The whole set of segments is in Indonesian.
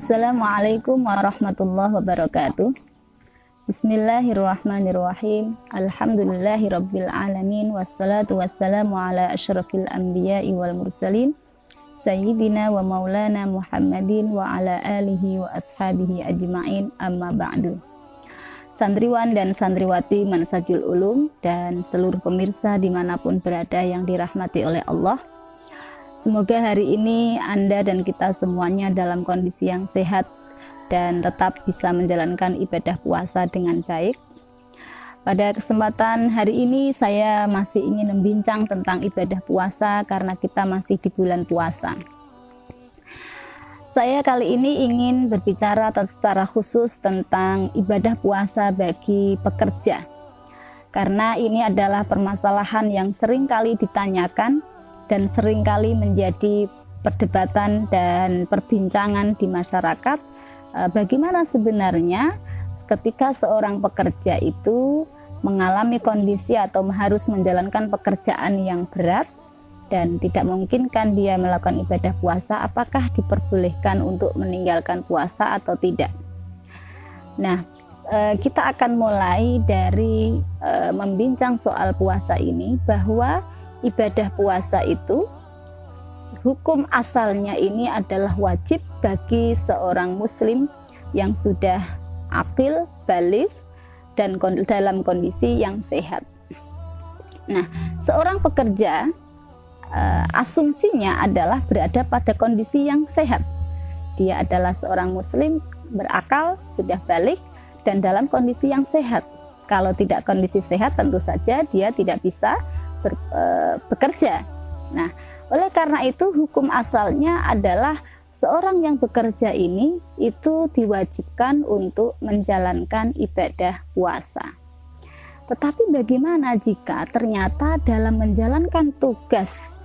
Assalamualaikum warahmatullahi wabarakatuh. Bismillahirrahmanirrahim. Alhamdulillahirabbil alamin wassalatu wassalamu ala asyrafil anbiya'i wal mursalin sayyidina wa maulana Muhammadin wa ala alihi wa ashabihi ajma'in, amma ba'du. Santriwan dan santriwati Mansajul Ulum dan seluruh pemirsa dimanapun berada yang dirahmati oleh Allah, semoga hari ini Anda dan kita semuanya dalam kondisi yang sehat dan tetap bisa menjalankan ibadah puasa dengan baik. Pada kesempatan hari ini saya masih ingin membincang tentang ibadah puasa karena kita masih di bulan puasa. Saya kali ini ingin berbicara secara khusus tentang ibadah puasa bagi pekerja. Karena ini adalah permasalahan yang sering kali ditanyakan dan seringkali menjadi perdebatan dan perbincangan di masyarakat. Bagaimana sebenarnya ketika seorang pekerja itu mengalami kondisi atau harus menjalankan pekerjaan yang berat dan tidak memungkinkan dia melakukan ibadah puasa, apakah diperbolehkan untuk meninggalkan puasa atau tidak? Nah, kita akan mulai dari membincang soal puasa ini, bahwa ibadah puasa itu hukum asalnya ini adalah wajib bagi seorang muslim yang sudah aqil, baligh, dan dalam kondisi yang sehat. Nah, seorang pekerja asumsinya adalah berada pada kondisi yang sehat. Dia adalah seorang muslim, berakal, sudah baligh, dan dalam kondisi yang sehat. Kalau tidak kondisi sehat, tentu saja dia tidak bisa bekerja. Nah, oleh karena itu hukum asalnya adalah seorang yang bekerja ini itu diwajibkan untuk menjalankan ibadah puasa. Tetapi bagaimana jika ternyata dalam menjalankan tugas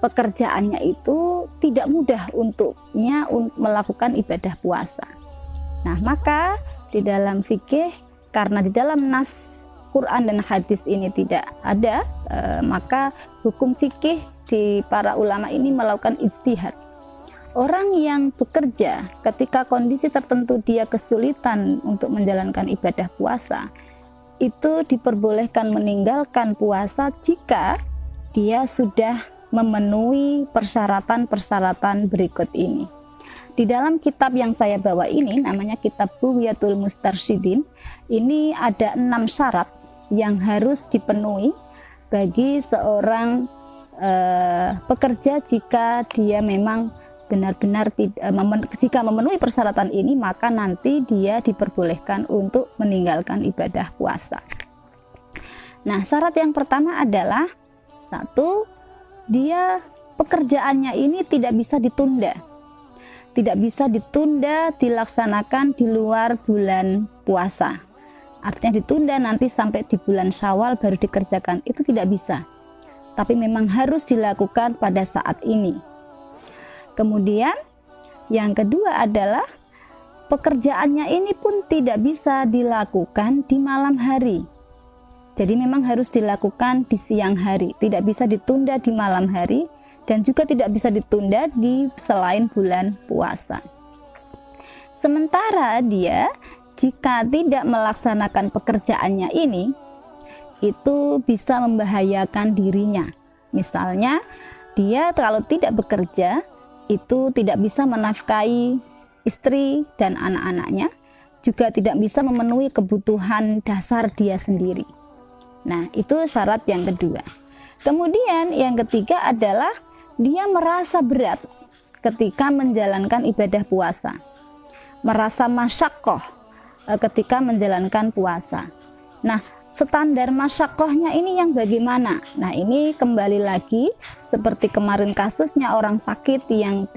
pekerjaannya itu tidak mudah untuknya melakukan ibadah puasa? Nah, maka di dalam fikih, karena di dalam nas Quran dan hadis ini tidak ada, maka hukum fikih di para ulama ini melakukan ijtihad. Orang yang bekerja ketika kondisi tertentu dia kesulitan untuk menjalankan ibadah puasa, itu diperbolehkan meninggalkan puasa jika dia sudah memenuhi persyaratan-persyaratan berikut ini. Di dalam kitab yang saya bawa ini, namanya kitab Bughyatul Mustarsyidin, ini ada 6 syarat yang harus dipenuhi bagi seorang pekerja jika dia memang benar-benar jika memenuhi persyaratan ini, maka nanti dia diperbolehkan untuk meninggalkan ibadah puasa. Nah, syarat yang pertama adalah 1, dia pekerjaannya ini tidak bisa ditunda. Tidak bisa ditunda dilaksanakan di luar bulan puasa. Artinya ditunda nanti sampai di bulan Syawal baru dikerjakan, itu tidak bisa. Tapi memang harus dilakukan pada saat ini. Kemudian yang kedua adalah pekerjaannya ini pun tidak bisa dilakukan di malam hari. Jadi memang harus dilakukan di siang hari, tidak bisa ditunda di malam hari dan juga tidak bisa ditunda di selain bulan puasa. Sementara dia jika tidak melaksanakan pekerjaannya ini, itu bisa membahayakan dirinya. Misalnya, dia kalau tidak bekerja, itu tidak bisa menafkahi istri dan anak-anaknya, juga tidak bisa memenuhi kebutuhan dasar dia sendiri. Nah, itu syarat yang kedua. Kemudian yang ketiga adalah dia merasa berat ketika menjalankan ibadah puasa. Merasa masyaqqah ketika menjalankan puasa. Nah, standar masyaqqahnya ini yang bagaimana? Nah, ini kembali lagi seperti kemarin kasusnya orang sakit yang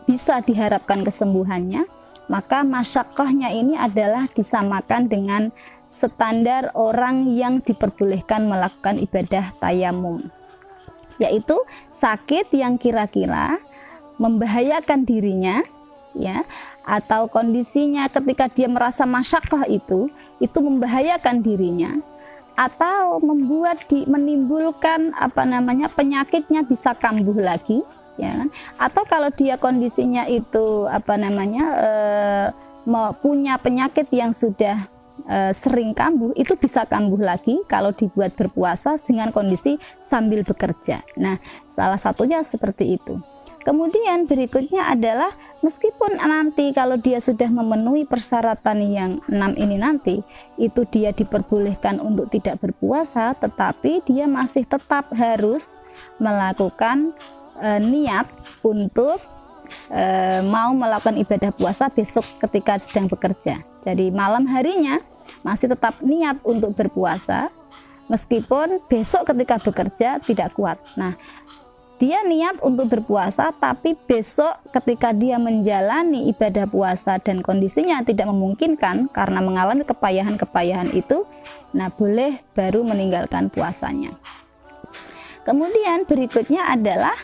bisa diharapkan kesembuhannya, maka masyaqqahnya ini adalah disamakan dengan standar orang yang diperbolehkan melakukan ibadah tayamum, yaitu sakit yang kira-kira membahayakan dirinya, ya, atau kondisinya ketika dia merasa masyaqqah itu membahayakan dirinya, atau menimbulkan penyakitnya bisa kambuh lagi, ya kan? Atau kalau dia kondisinya itu punya penyakit yang sudah sering kambuh, itu bisa kambuh lagi kalau dibuat berpuasa dengan kondisi sambil bekerja. Nah, salah satunya seperti itu. Kemudian berikutnya adalah meskipun nanti kalau dia sudah memenuhi persyaratan yang 6 ini nanti, itu dia diperbolehkan untuk tidak berpuasa, tetapi dia masih tetap harus melakukan niat untuk mau melakukan ibadah puasa besok ketika sedang bekerja. Jadi malam harinya masih tetap niat untuk berpuasa, meskipun besok ketika bekerja tidak kuat. Nah, dia niat untuk berpuasa, tapi besok ketika dia menjalani ibadah puasa dan kondisinya tidak memungkinkan karena mengalami kepayahan-kepayahan itu, nah boleh baru meninggalkan puasanya. Kemudian berikutnya adalah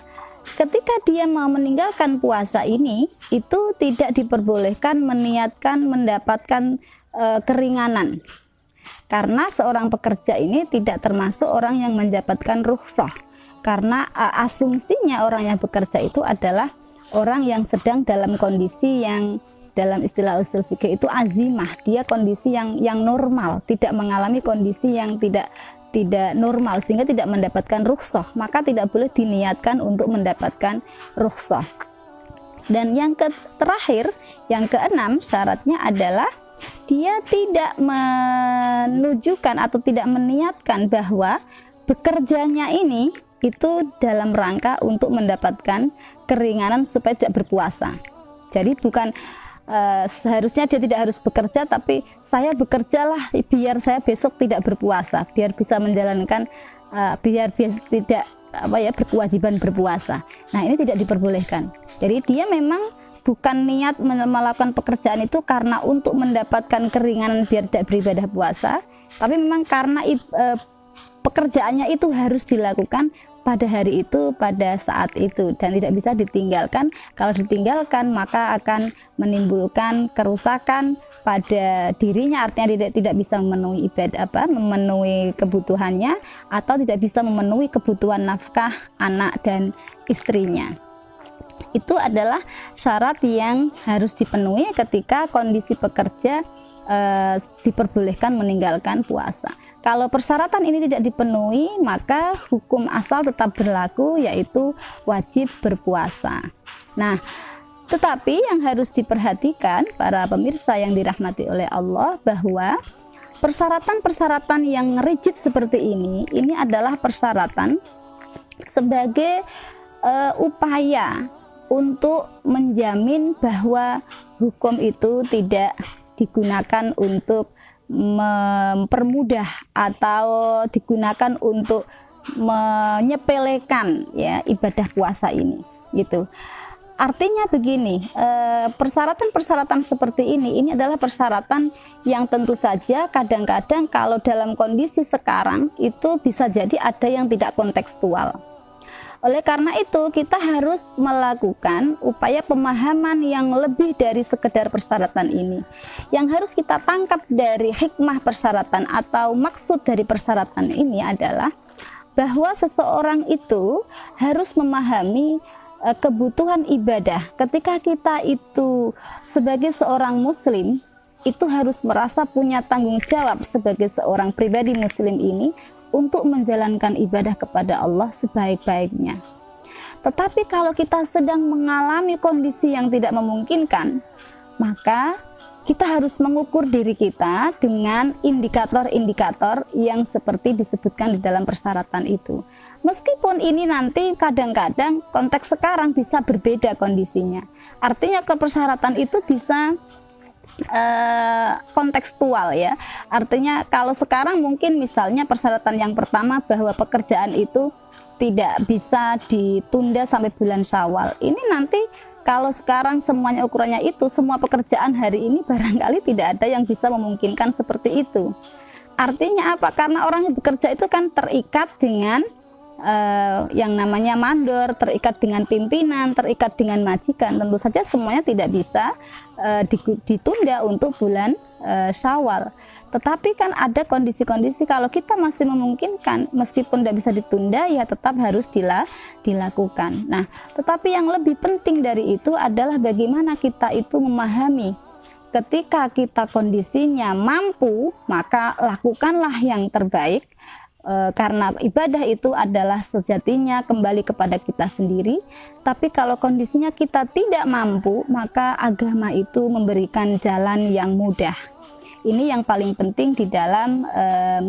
ketika dia mau meninggalkan puasa ini, itu tidak diperbolehkan meniatkan mendapatkan keringanan. Karena seorang pekerja ini tidak termasuk orang yang mendapatkan rukhsah. Karena asumsinya orang yang bekerja itu adalah orang yang sedang dalam kondisi yang dalam istilah usul fikih itu azimah. Dia kondisi yang normal, tidak mengalami kondisi yang tidak normal sehingga tidak mendapatkan rukhsah, maka tidak boleh diniatkan untuk mendapatkan rukhsah. Dan yang terakhir, yang keenam, syaratnya adalah dia tidak menunjukkan atau tidak meniatkan bahwa bekerjanya ini itu dalam rangka untuk mendapatkan keringanan supaya tidak berpuasa. Jadi bukan seharusnya dia tidak harus bekerja, tapi saya bekerjalah biar saya besok tidak berpuasa, biar bisa menjalankan biar tidak berkewajiban berpuasa. Nah, ini tidak diperbolehkan. Jadi dia memang bukan niat melakukan pekerjaan itu karena untuk mendapatkan keringanan biar tidak beribadah puasa, tapi memang karena pekerjaannya itu harus dilakukan pada hari itu, pada saat itu, dan tidak bisa ditinggalkan. Kalau ditinggalkan maka akan menimbulkan kerusakan pada dirinya, artinya tidak bisa memenuhi memenuhi kebutuhannya, atau tidak bisa memenuhi kebutuhan nafkah anak dan istrinya. Itu adalah syarat yang harus dipenuhi ketika kondisi pekerja diperbolehkan meninggalkan puasa. Kalau persyaratan ini tidak dipenuhi, maka hukum asal tetap berlaku, yaitu wajib berpuasa. Nah, tetapi yang harus diperhatikan para pemirsa yang dirahmati oleh Allah, bahwa persyaratan-persyaratan yang rigid seperti ini adalah persyaratan sebagai upaya untuk menjamin bahwa hukum itu tidak digunakan untuk mempermudah atau digunakan untuk menyepelekan ya ibadah puasa ini, gitu. Artinya begini, persyaratan-persyaratan seperti ini adalah persyaratan yang tentu saja kadang-kadang kalau dalam kondisi sekarang itu bisa jadi ada yang tidak kontekstual. Oleh karena itu kita harus melakukan upaya pemahaman yang lebih dari sekedar persyaratan ini. Yang harus kita tangkap dari hikmah persyaratan atau maksud dari persyaratan ini adalah bahwa seseorang itu harus memahami kebutuhan ibadah. Ketika kita itu sebagai seorang muslim itu harus merasa punya tanggung jawab sebagai seorang pribadi muslim ini untuk menjalankan ibadah kepada Allah sebaik-baiknya. Tetapi kalau kita sedang mengalami kondisi yang tidak memungkinkan, maka kita harus mengukur diri kita dengan indikator-indikator yang seperti disebutkan di dalam persyaratan itu. Meskipun ini nanti kadang-kadang konteks sekarang bisa berbeda kondisinya. Artinya persyaratan itu bisa kontekstual ya. Artinya kalau sekarang mungkin misalnya persyaratan yang pertama bahwa pekerjaan itu tidak bisa ditunda sampai bulan Syawal. Ini nanti kalau sekarang semuanya ukurannya itu, semua pekerjaan hari ini barangkali tidak ada yang bisa memungkinkan seperti itu. Artinya apa? Karena orang yang bekerja itu kan terikat dengan yang namanya mandor, terikat dengan pimpinan, terikat dengan majikan. Tentu saja semuanya tidak bisa ditunda untuk bulan Syawal. Tetapi kan ada kondisi-kondisi kalau kita masih memungkinkan, meskipun tidak bisa ditunda, ya tetap harus dilakukan. Nah, tetapi yang lebih penting dari itu adalah bagaimana kita itu memahami. Ketika kita kondisinya mampu, maka lakukanlah yang terbaik. Karena ibadah itu adalah sejatinya kembali kepada kita sendiri. Tapi kalau kondisinya kita tidak mampu, maka agama itu memberikan jalan yang mudah. Ini yang paling penting di dalam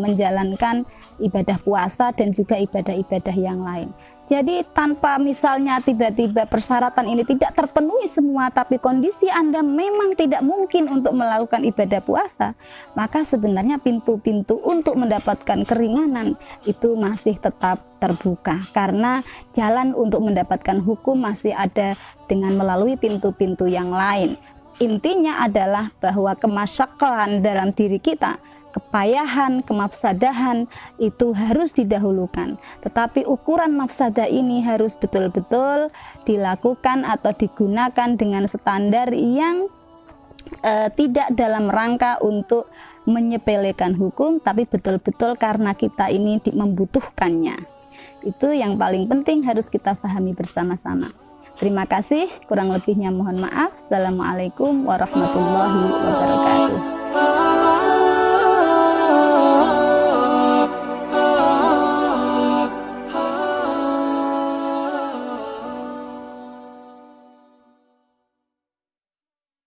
menjalankan ibadah puasa dan juga ibadah-ibadah yang lain. Jadi tanpa misalnya tiba-tiba persyaratan ini tidak terpenuhi semua, tapi kondisi Anda memang tidak mungkin untuk melakukan ibadah puasa, maka sebenarnya pintu-pintu untuk mendapatkan keringanan itu masih tetap terbuka. Karena jalan untuk mendapatkan hukum masih ada dengan melalui pintu-pintu yang lain. Intinya adalah bahwa kemasyakohan dalam diri kita, kepayahan, kemafsadahan itu harus didahulukan. Tetapi ukuran mafsadah ini harus betul-betul dilakukan atau digunakan dengan standar yang tidak dalam rangka untuk menyepelekan hukum, tapi betul-betul karena kita ini membutuhkannya. Itu yang paling penting harus kita pahami bersama-sama. Terima kasih, kurang lebihnya mohon maaf. Assalamualaikum warahmatullahi wabarakatuh.